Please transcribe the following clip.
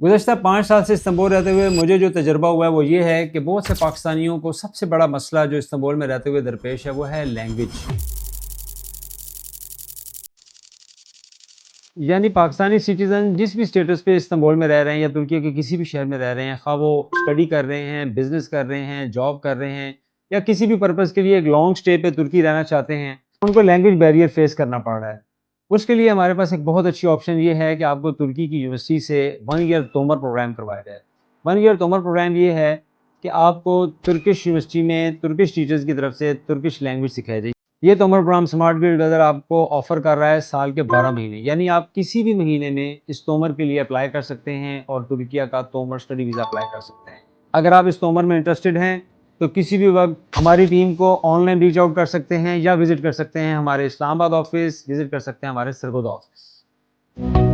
गुज़श्ता 5 साल से इस्तांबुल रहते हुए मुझे जो तजुर्बा हुआ है वो ये है कि बहुत से पाकिस्तानियों को सबसे बड़ा मसला जो इस्तांबुल में रहते हुए दरपेश है वो है लैंग्वेज। यानी पाकिस्तानी सिटीज़न जिस भी स्टेटस पे इस्तांबुल में रह रहे हैं या तुर्की के किसी भी शहर में रह रहे हैं, ख़्वाह वो स्टडी कर रहे हैं, बिज़नेस कर रहे हैं, जॉब कर रहे हैं या किसी भी पर्पज़ के लिए एक लॉन्ग स्टे पे तुर्की रहना चाहते हैं, उनको लैंग्वेज बैरियर फ़ेस करना पड़ रहा है। उसके लिए हमारे पास एक बहुत अच्छी ऑप्शन ये है कि आपको तुर्की की यूनिवर्सिटी से 1 ईयर तोमर प्रोग्राम करवाया जाए। 1 ईयर तोमर प्रोग्राम ये है कि आपको तुर्किश यूनिवर्सिटी में तुर्किश टीचर्स की तरफ से तुर्किश लैंग्वेज सिखाई जाएगी। ये तोमर प्रोग्राम स्मार्ट गिल्ड वेदर आपको ऑफर कर रहा है साल के 12 महीने, यानी आप किसी भी महीने में इस तोमर के लिए अप्लाई कर सकते हैं और तुर्किया का तोमर स्टडी वीज़ा अप्लाई कर सकते हैं। अगर आप इस तोमर में इंटरेस्टेड हैं तो किसी भी वक्त हमारी टीम को ऑनलाइन रीच आउट कर सकते हैं या विजिट कर सकते हैं हमारे इस्लामाबाद ऑफिस, विजिट कर सकते हैं हमारे सरगोदा ऑफिस।